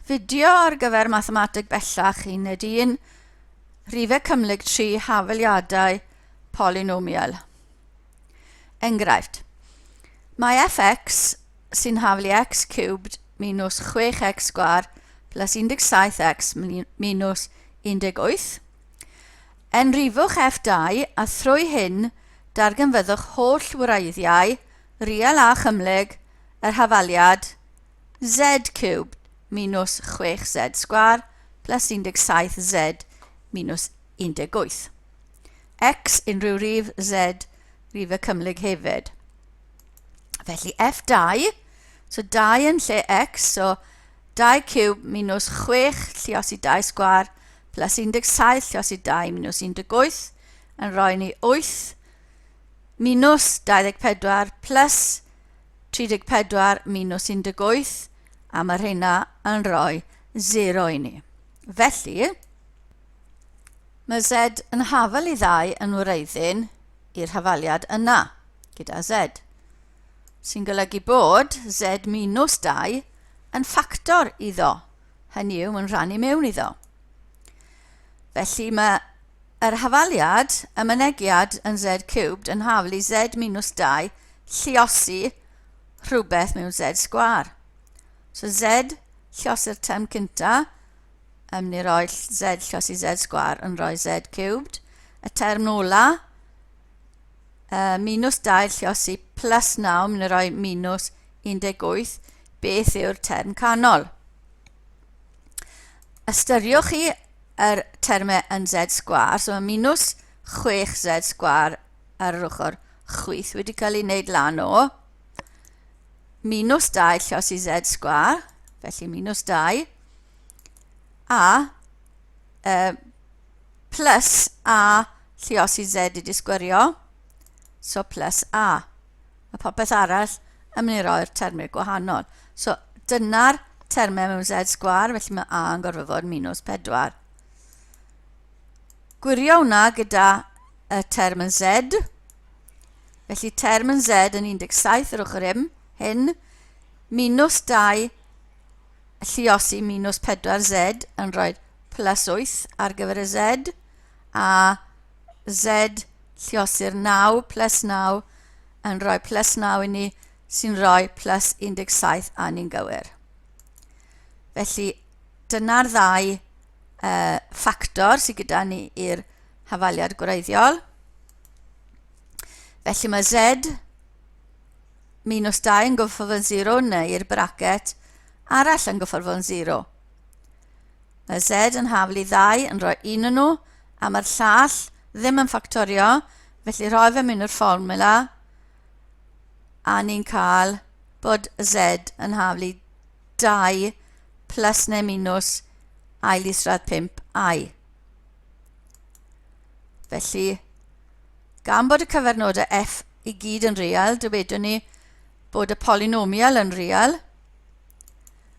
Fideo ar gyfer mathemateg bellach i nid un rhifau cymhlyg 3 hafaliadau polynomial. Enghraifft. Mae fx sy'n haflu x cubed minus 6x sgwar plus 17x minus 18. Enrifwch f2 a thrwy hyn darganfyddwch holl wreiddiau real a chymhlyg yr hafaliad z cubed minus 6z sgwar plus 17z minus 18. X unrhyw rif z rifau cymhlyg hefyd. Felly f2, so 2 yn lle x, so 2 cube minus 6 lluosi 2 sgwar plus 17 lluosi 2 minus 18 yn rhoi ni 8 minus 24 plus 34 minus 18 a mae hynna yn rhoi 0 i ni. Felly, mae z yn hafal i 2 yn wreiddyn i'r hafaliad yna, gyda z, sy'n golygu bod z minus 2 yn ffactor iddo, hynny yw yn rhannu mewn iddo. Felly mae yr hafaliad, y mynegiad yn z cubed yn haflu z minus 2 lluosi rhywbeth mewn z sgwar. So z llosi'r term cynta, ni roi z llosi z sgwar yn rhoi z cubed. Y term ola, minus 2 llosi plus 9, ni roi minus 18. Beth yw'r term canol? Ystyriwch chi yr termau yn z sgwar, so minus 6z sgwar ar yr ochr chwith wedi cael ei wneud lan o minus 2 llosi z sgwar, felly minus 2, a plus a lluosi z wedi sgwirio, so plus a. Mae popeth arall yn mynd i roi'r termau gwahanol. So dyna'r termau mewn z sgwar, felly mae a yn gorfod fod minus 4. Gwirio hwnna gyda y term yn z, felly term yn z yn 17 yr ochr hyn, minus 2 lluosi minus 4z yn rhoi plus 8 ar gyfer y z, a z lluosi'r 9 plus 9 yn rhoi plus 9 i ni, sy'n rhoi plus 17 a ni'n gywir. Felly dyna'r ddau ffactor sydd gyda ni i'r hafaliad gwreiddiol. Felly mae z minus 2 yn goffo fod yn 0 neu'r bracet arall yn goffo fod yn 0. Mae z yn haflu 2 yn rhoi 1 yn nhw, a mae'r llall ddim yn ffactorio, felly rhoi fe mewn i'r fformula, a ni'n cael bod z yn haflu 2 plus neu minus i isradd 5 i. Felly, gan bod y cyfernodau f i gyd yn real, dywedwn ni bod y polynomial yn real,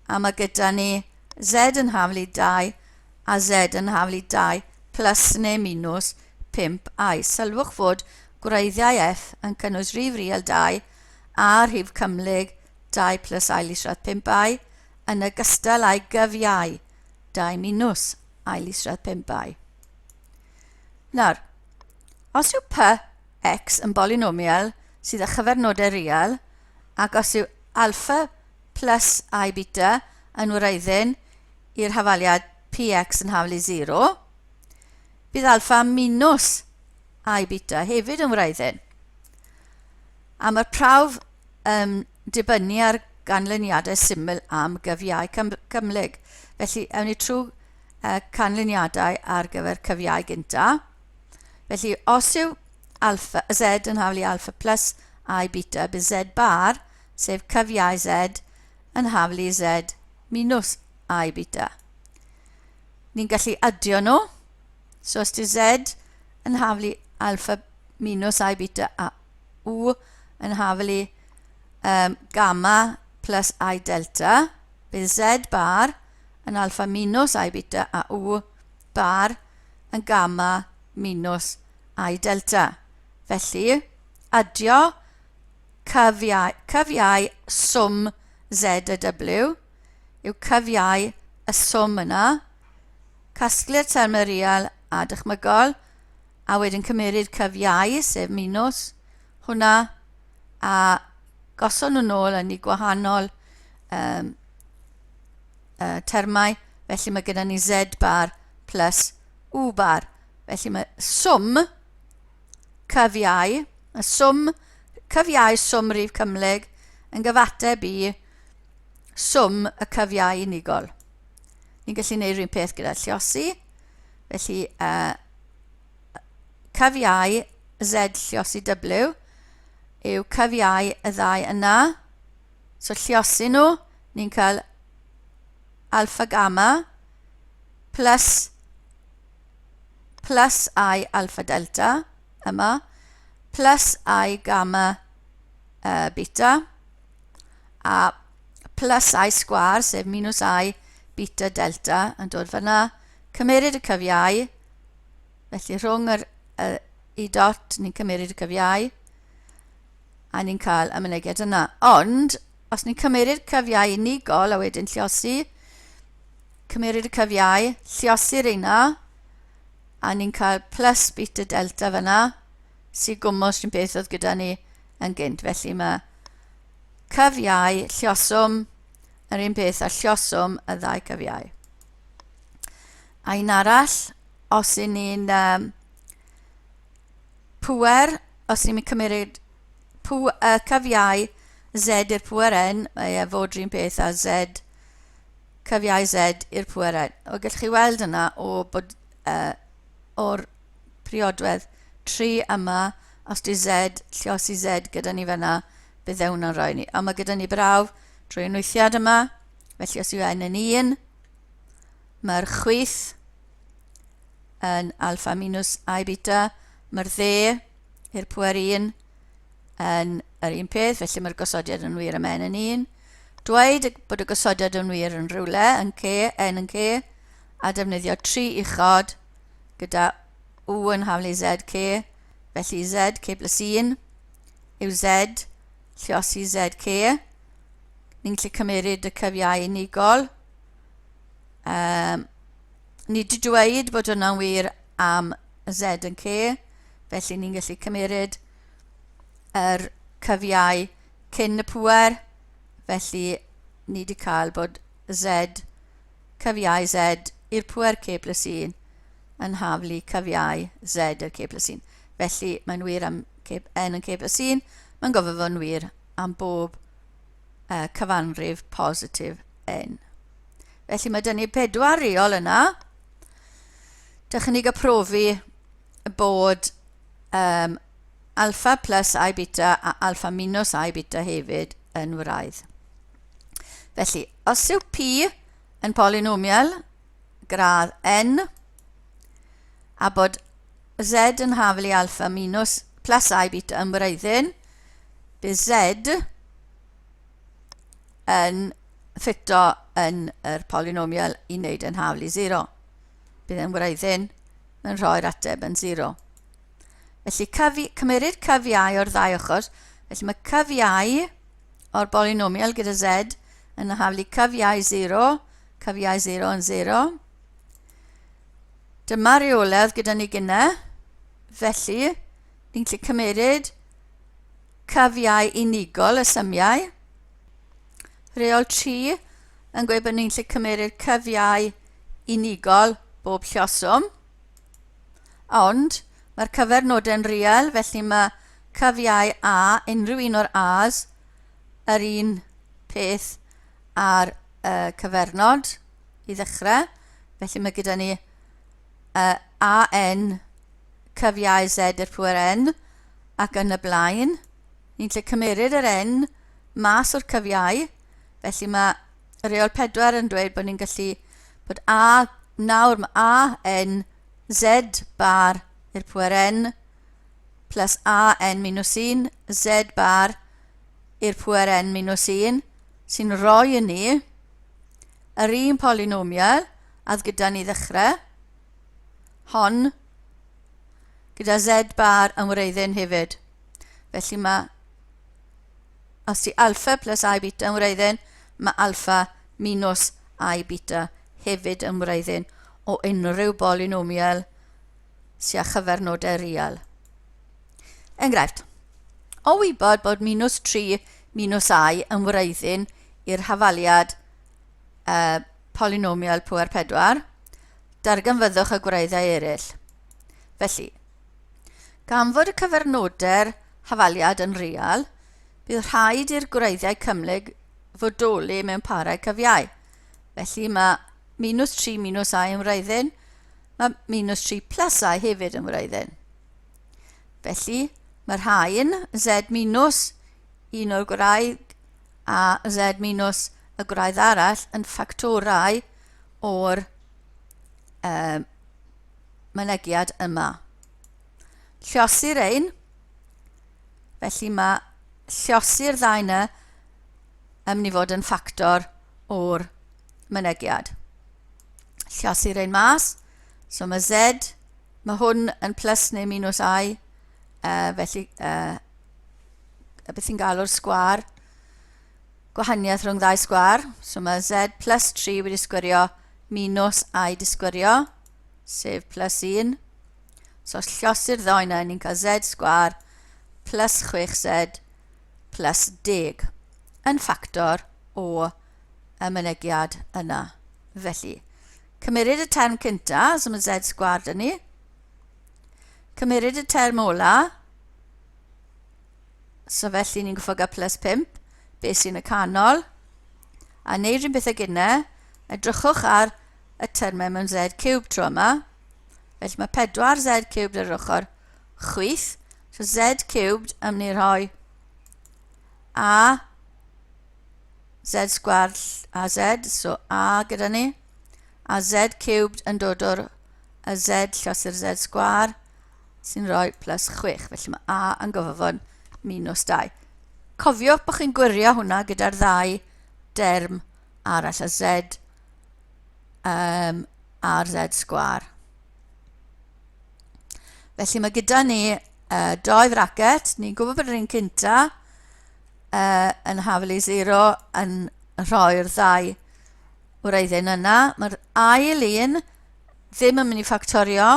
a mae gyda ni z yn haflu 2 a z yn haflu 2 plus neu minus 5 i. Sylwch fod gwreiddiau f yn cynnwys rhif real 2 a rhif cymhlyg 2 plus i isradd 5 i yn ogystal â'i gyfiau 2 minus i isradd 5 i. Nawr, os yw p x yn polynomial sydd â chyfernodau real, ac os yw alpha plus i beta yn wreiddyn i'r hafaliad px yn haflu 0, bydd alpha minus i beta hefyd yn wreiddyn. A mae'r prawf dibynnu ar ganlyniadau syml am gyfiau cymhlyg. Felly, ewn ni trwy canlyniadau ar gyfer cyfiau gynta. Felly, os yw z yn haflu alpha plus i beta, bydd z bar, sef cyfiau z, yn haflu z minus i beta. Ni'n gallu adio nhw. So os yw z yn haflu alpha minus i beta a u yn haflu gamma plus i delta, bydd z bar yn alpha minus i beta a u bar yn gamma minus i delta. Felly, adio cyfiau swm z a w yw cyfiau y swm yna, casglu'r termau real a dychmygol, a wedyn cymeryd cyfiau, sef minus, hwnna, a gosod nhw nôl yn ei gwahanol termau, felly mae gyda ni z bar plus u bar. Felly mae swm cyfiau, cyfiau swm rif cymhlyg yn gyfateb i swm y cyfiau unigol. Ni'n gallu gwneud rhywun peth gyda lliosi, felly cyfiau z lliosi w yw cyfiau y ddau yna. So lliosi nhw, ni'n cael alpha gamma plus I alpha delta yma, plus I gamma beta, a plus I sgwar, sef minus I beta delta, yn dod fyna, cymeryd y cyfiau, felly rhwng yr i dot, ni'n cymeryd y cyfiau, a ni'n cael y mynegiad yna. Ond, os ni'n cymeryd cyfiau unigol, a wedyn lliosi, cymeryd y cyfiau, lliosi'r una, a ni'n cael plus beta delta fyna, sy'n gwmws rhywun beth oedd gyda ni yn gynt. Felly mae cyfiau, llioswm, yr un peth a llioswm y ddau cyfiau. A un arall, os y'n ni'n pŵer, os ni'n cymryd cyfiau z i'r pŵer n, mae fod rhywun peth a z, cyfiau z i'r pŵer n. O gallwch chi weld yna o'r priodwedd 3 yma, os di z, lliosi z gyda ni fyna, bydd hwnna'n rhoi ni. A mae gyda ni brawf drwy'r nwythiad yma, felly os yw n yn 1, mae'r chwith yn alpha minus I beta, mae'r dde i'r pŵer 1 yn yr un peth, felly mae'r gosodiad yn wir am n yn 1. Dweud bod y gosodiad yn wir yn rhywle, yn c, n yn c, a defnyddio 3 uchod gyda u yn haflu z c, felly z c plus 1 yw z, lliosi z c. Ni'n gallu cymeryd y cyfiau unigol. Ni wedi dweud bod hwnna'n wir am z yn c, felly ni'n gallu cymeryd yr cyfiau cyn y pŵer, felly ni wedi cael bod z, cyfiau z i'r pŵer c plus 1 yn haflu cyfiau z i'r c plus 1. Felly mae'n wir am n yn c plus 1, mae'n gofio fod yn wir am bob cyfanrif positif n. Felly mae dyn ni 4 reol yna. Dechrau ni gyprofi bod alpha plus I beta a alpha minus I beta hefyd yn wraidd. Felly, os yw p yn polynomial gradd n, a bod z yn haflu alpha minus plus I beta yn wraiddyn, bydd z yn ffito yn yr polynomial i wneud yn haflu 0. Bydd yn wraiddyn yn rhoi'r ateb yn 0. Felly cymeryd cyfiau o'r ddau ochr, felly mae cyfiau o'r polynomial gyda z yn haflu cyfiau 0 yn 0. Dyma reoledd gyda ni gyna, felly ni'n gallu cymeryd cyfiau unigol y symiau. Reol 3 yn gweud bod ni'n gallu cymeryd cyfiau unigol bob llioswm, ond mae'r cyfernodau'n real, felly mae cyfiau a, unrhyw un o'r a's, yr un peth ar cyfernod i ddechrau. Felly mae gyda ni a n cyfiau z i'r pŵer n ac yn y blaen. Ni'n lle cymeryd yr n mas o'r cyfiau, felly mae reol 4 yn dweud bod ni'n gallu bod nawr mae a n z bar i'r pŵer n plus a n minus 1 z bar i'r pŵer n minus 1 sy'n rhoi i ni yr un polynomial a gyda ni ddechrau hon gyda z bar yn wreiddyn hefyd. Felly mae os di alpha plus I beta yn wreiddyn, mae alpha minus I beta hefyd yn wreiddyn o unrhyw polynomial sy'n â chyfernodau real. Enghraifft, o wybod bod -3 minus I yn wreiddyn i'r hafaliad polynomial pŵer 4, darganfyddwch y gwreiddau eraill. Felly, gan fod y cyfernodau'r hafaliad yn real, bydd rhaid i'r gwreiddiau cymhlyg fodoli mewn parau cyfiau. Felly mae -3 minus I yn wreiddyn, mae -3 plus I hefyd yn wreiddyn. Felly mae'r rhain z minus un o'r gwraidd a z minus y gwraidd arall yn ffactorau o'r mynegiad yma. Llosir ein, felly mae llosir ddau yna yn mynd i fod yn ffactor o'r mynegiad. Llosir ein mas, so mae z, mae hwn yn plus neu minus I, felly beth sy'n galw'r sgwar, gwahaniaeth rhwng ddau sgwar, so mae z plus 3 wedi sgwirio minus I wedi sgwirio, sef plus 1. So llosir ddau yna, ni'n cael z sgwar plus 6z plus 10 yn ffactor o y mynegiad yna. Felly, cymeryd y term cynta, so mae z sgwar dyn ni. Cymeryd y term ola, so felly ni'n goffo gael plus 5, beth sy'n y canol. A wneud rhywun beth ag yna, edrychwch ar y termau mewn z cubed tro yma. Felly mae 4z cubed ar yr ochr chwith. So z cubed yn mynd i rhoi a z sgwar a z, so a gyda ni. A z cubed yn dod o'r z llosir z sgwar sy'n rhoi plus 6. Felly mae a yn gofod minus 2. Cofiwch bod chi'n gwirio hwnna gyda'r ddau derm arall, a z a'r z sgwar. Felly mae gyda ni doi fracet. Ni'n gwybod bod yr un cynta yn hafelu 0 yn rhoi'r ddau wreiddyn yna. Mae'r ail un ddim yn mynd i ffactorio,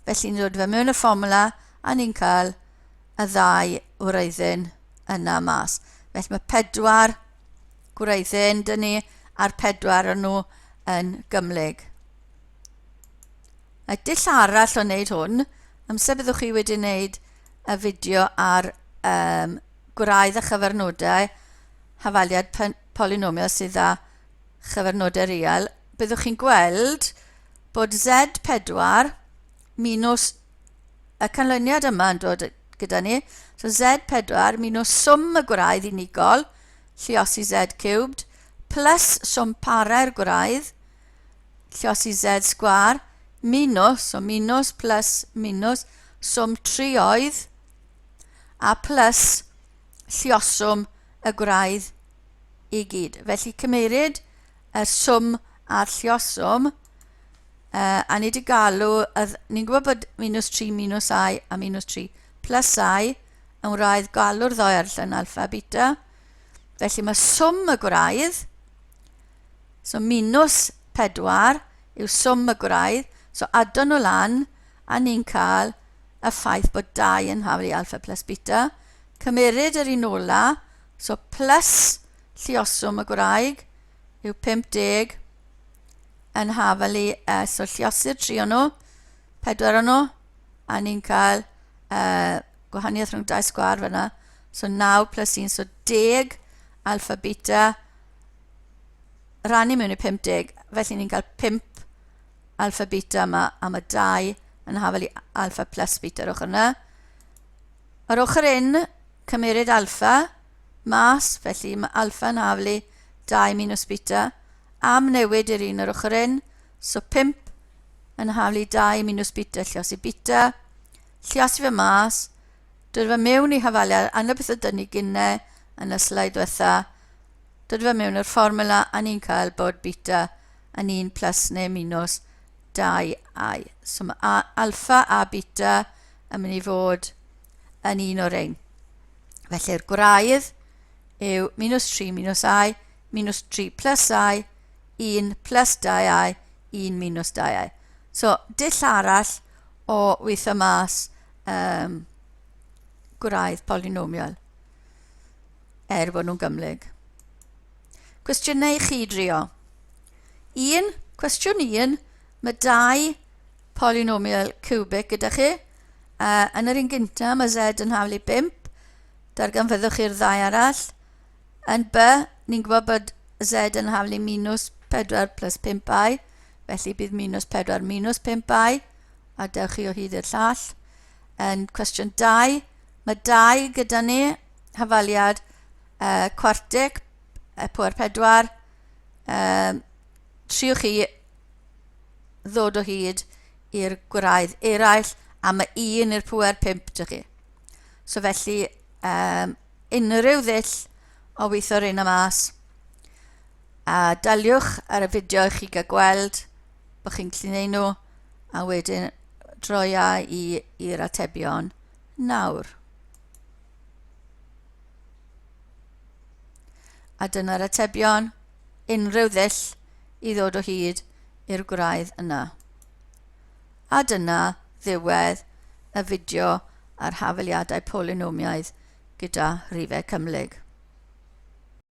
felly ni'n dod fe mewn y fformula a ni'n cael y ddau wreiddyn yna mas. Felly mae 4 gwreiddyn dyn ni a'r 4 yn nhw yn gymlyg. A dull arall o wneud hwn, amser byddwch chi wedi wneud y fideo ar gwraidd a chyfernodau hafaliad polynomial sydd â chyfernodau real, byddwch chi'n gweld bod z4 minus y canlyniad yma yn dod gyda ni. So z4 minus swm y gwraidd unigol, lluosi z cubed, plus swm parau'r gwraidd, lluosi z sgwar, minus, so minus plus minus, swm trioedd, a plus lluoswm y gwraidd i gyd. Felly cymeryd y swm a'r lluoswm, a ni wedi galw, ni'n gwybod bod -3 minus I a -3 plus I yn wraidd galw'r ddoi arall yn alpha a beta. Felly mae swm y gwraidd, so minus 4 yw swm y gwraidd, so adon nhw lan, a ni'n cael y ffaith bod 2 yn hafelu alpha plus beta. Cymeryd yr un ola, so plus lluoswm y gwraig yw 50 yn hafelu, so lluosir 3 o'n nhw, 4 o'n nhw, a ni'n cael gwahaniaeth rhwng 2 sgwar fyna, so 9 plus 1, so 10 alpha beta, rannu mewn i 50, felly ni'n cael 5 alpha beta yma, a mae 2 yn hafelu alpha plus beta ar ochr yna. Ar ochr un, cymeryd alpha mas, felly mae alpha yn hafelu 2 minus beta, am newid i'r un ar ochr un, so 5 yn hafelu 2 minus beta, lluosi beta, lluosi fe mas, dod fe mewn i hafaliad, anna beth o dynnu gynnau yn y sleid diwetha, dod fe mewn i'r fformula, a ni'n cael bod beta yn 1 plus neu minus 2i. So mae alpha a beta yn mynd i fod yn un o'r ein. Felly'r gwraidd yw -3 minus I, -3 plus I, 1 plus 2i, 1 minus 2i. So, dull arall o weithio mas gwraidd polynomial bod nhw'n gymlyg. Cwestiynau i chi drio. Cwestiwn 1, mae 2 polynomial cubic gyda chi. Yn yr un gyntaf, mae z yn haflu 5. Darganfyddwch chi'r 2 arall. Yn B, ni'n gwybod bod z yn haflu minus 4 plus 5i. Felly bydd minus 4 minus 5i. A dewch chi o hyd i'r llall. Yn cwestiwn 2, mae 2 gyda ni hafaliad cwartig, pŵer 4. Triwch chi ddod o hyd i'r gwraidd eraill, a mae 1 i'r pŵer 5 dy chi. So felly, unrhyw ddull o weithio'r un y mas. Daliwch ar y fideo i chi gael gweld bod chi'n gallu neud nhw, a wedyn droia i'r atebion nawr. A dyna'r atebion, unrhyw ddull i ddod o hyd i'r gwraidd yna. A dyna ddiwedd y fideo ar hafaliadau polynomiaidd gyda rhifau cymhlyg.